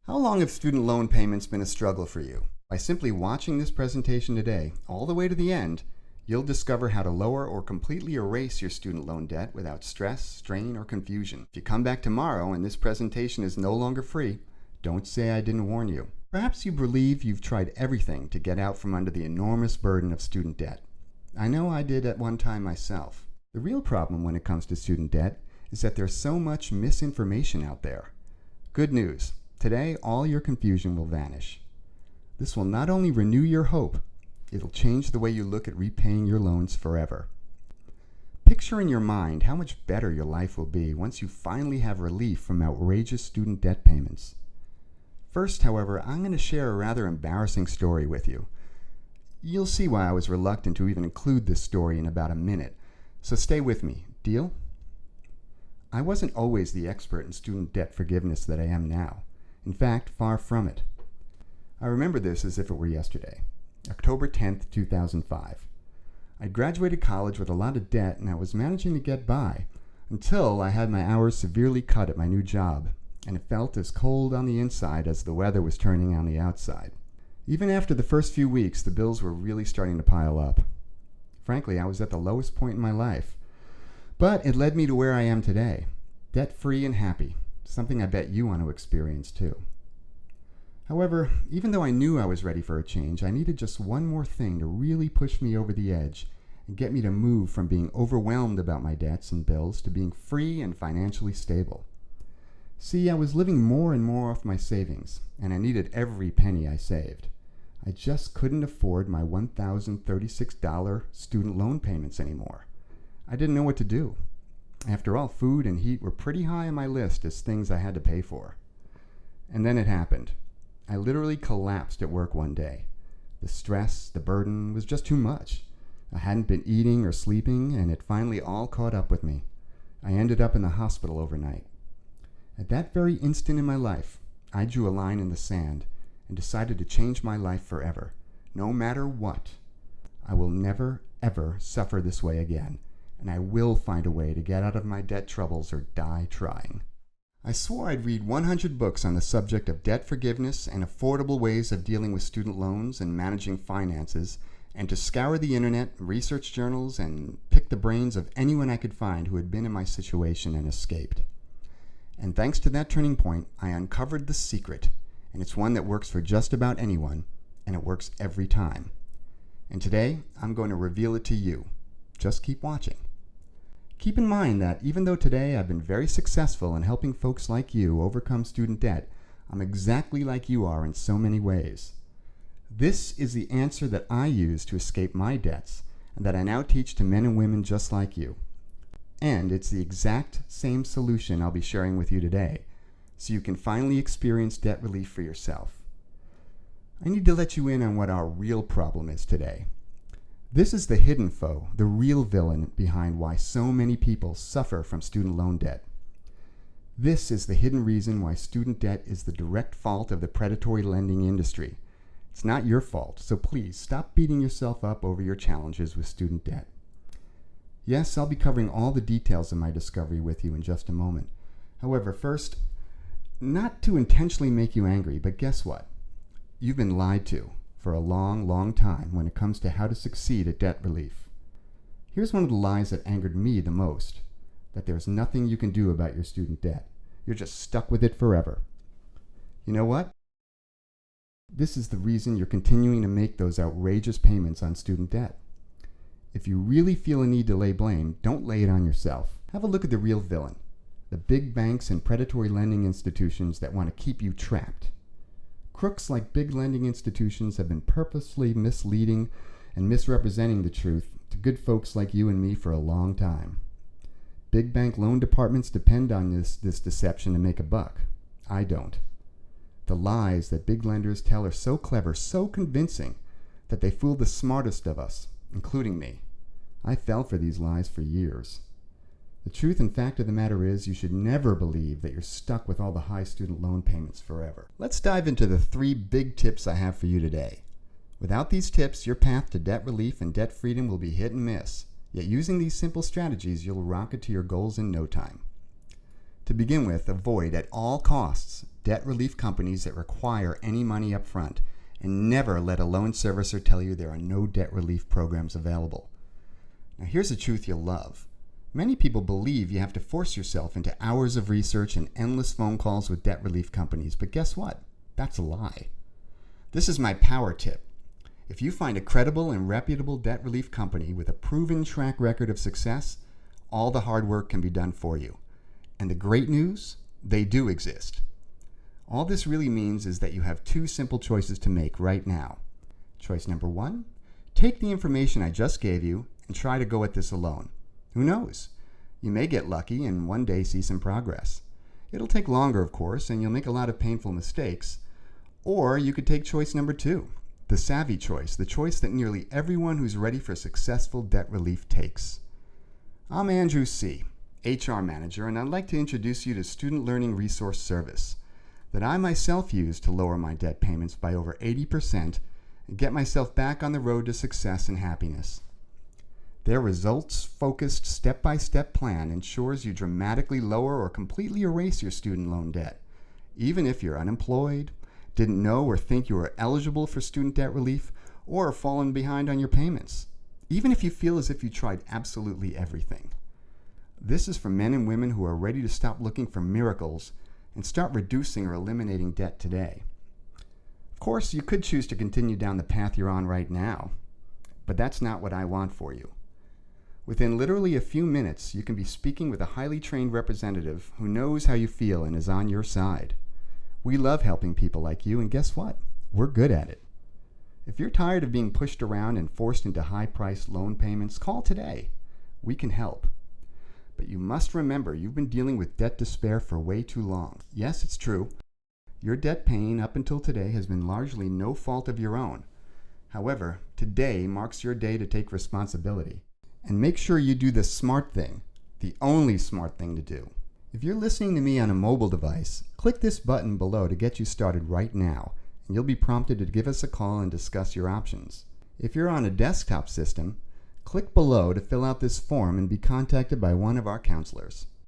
How long have student loan payments been a struggle for you? By simply watching this presentation today, all the way to the end, you'll discover how to lower or completely erase your student loan debt without stress, strain, or confusion. If you come back tomorrow and this presentation is no longer free, don't say I didn't warn you. Perhaps you believe you've tried everything to get out from under the enormous burden of student debt. I know I did at one time myself. The real problem when it comes to student debt is that there's so much misinformation out there. Good news. Today, all your confusion will vanish. This will not only renew your hope, it'll change the way you look at repaying your loans forever. Picture in your mind how much better your life will be once you finally have relief from outrageous student debt payments. First, however, I'm going to share a rather embarrassing story with you. You'll see why I was reluctant to even include this story in about a minute, so stay with me. Deal? I wasn't always the expert in student debt forgiveness that I am now. In fact, far from it. I remember this as if it were yesterday, October 10th, 2005. I graduated college with a lot of debt and I was managing to get by until I had my hours severely cut at my new job, and it felt as cold on the inside as the weather was turning on the outside. Even after the first few weeks, the bills were really starting to pile up. Frankly, I was at the lowest point in my life, but it led me to where I am today, debt-free and happy. Something I bet you want to experience too. However, even though I knew I was ready for a change, I needed just one more thing to really push me over the edge and get me to move from being overwhelmed about my debts and bills to being free and financially stable. See, I was living more and more off my savings, and I needed every penny I saved. I just couldn't afford my $1,036 student loan payments anymore. I didn't know what to do. After all, food and heat were pretty high on my list as things I had to pay for. And then it happened. I literally collapsed at work one day. The stress, the burden was just too much. I hadn't been eating or sleeping, and it finally all caught up with me. I ended up in the hospital overnight. At that very instant in my life, I drew a line in the sand and decided to change my life forever, no matter what. I will never, ever suffer this way again. And I will find a way to get out of my debt troubles or die trying. I swore I'd read 100 books on the subject of debt forgiveness and affordable ways of dealing with student loans and managing finances, and to scour the internet, research journals, and pick the brains of anyone I could find who had been in my situation and escaped. And thanks to that turning point, I uncovered the secret, and it's one that works for just about anyone, and it works every time. And today, I'm going to reveal it to you. Just keep watching. Keep in mind that even though today I've been very successful in helping folks like you overcome student debt, I'm exactly like you are in so many ways. This is the answer that I use to escape my debts and that I now teach to men and women just like you. And it's the exact same solution I'll be sharing with you today, so you can finally experience debt relief for yourself. I need to let you in on what our real problem is today. This is the hidden foe, the real villain behind why so many people suffer from student loan debt. This is the hidden reason why student debt is the direct fault of the predatory lending industry. It's not your fault, so please stop beating yourself up over your challenges with student debt. Yes, I'll be covering all the details of my discovery with you in just a moment. However, first, not to intentionally make you angry, but guess what? You've been lied to for a long, long time when it comes to how to succeed at debt relief. Here's one of the lies that angered me the most, that there's nothing you can do about your student debt. You're just stuck with it forever. You know what? This is the reason you're continuing to make those outrageous payments on student debt. If you really feel a need to lay blame, don't lay it on yourself. Have a look at the real villain, the big banks and predatory lending institutions that want to keep you trapped. Crooks like big lending institutions have been purposely misleading and misrepresenting the truth to good folks like you and me for a long time. Big bank loan departments depend on this deception to make a buck. I don't. The lies that big lenders tell are so clever, so convincing, that they fool the smartest of us, including me. I fell for these lies for years. The truth and fact of the matter is, you should never believe that you're stuck with all the high student loan payments forever. Let's dive into the 3 big tips I have for you today. Without these tips, your path to debt relief and debt freedom will be hit and miss. Yet using these simple strategies, you'll rocket to your goals in no time. To begin with, avoid at all costs debt relief companies that require any money up front, and never let a loan servicer tell you there are no debt relief programs available. Now here's a truth you'll love. Many people believe you have to force yourself into hours of research and endless phone calls with debt relief companies, but guess what? That's a lie. This is my power tip. If you find a credible and reputable debt relief company with a proven track record of success, all the hard work can be done for you. And the great news? They do exist. All this really means is that you have two simple choices to make right now. Choice number one, take the information I just gave you and try to go at this alone. Who knows? You may get lucky and one day see some progress. It'll take longer, of course, and you'll make a lot of painful mistakes. Or you could take choice number two, the savvy choice, the choice that nearly everyone who's ready for successful debt relief takes. I'm Andrew C., HR Manager, and I'd like to introduce you to Student Learning Resource Service that I myself use to lower my debt payments by over 80% and get myself back on the road to success and happiness. Their results-focused, step-by-step plan ensures you dramatically lower or completely erase your student loan debt, even if you're unemployed, didn't know or think you were eligible for student debt relief, or have fallen behind on your payments, even if you feel as if you tried absolutely everything. This is for men and women who are ready to stop looking for miracles and start reducing or eliminating debt today. Of course, you could choose to continue down the path you're on right now, but that's not what I want for you. Within literally a few minutes, you can be speaking with a highly trained representative who knows how you feel and is on your side. We love helping people like you, and guess what? We're good at it. If you're tired of being pushed around and forced into high-priced loan payments, call today. We can help. But you must remember you've been dealing with debt despair for way too long. Yes, it's true. Your debt pain up until today has been largely no fault of your own. However, today marks your day to take responsibility. And make sure you do the smart thing, the only smart thing to do. If you're listening to me on a mobile device, click this button below to get you started right now, and you'll be prompted to give us a call and discuss your options. If you're on a desktop system, click below to fill out this form and be contacted by one of our counselors.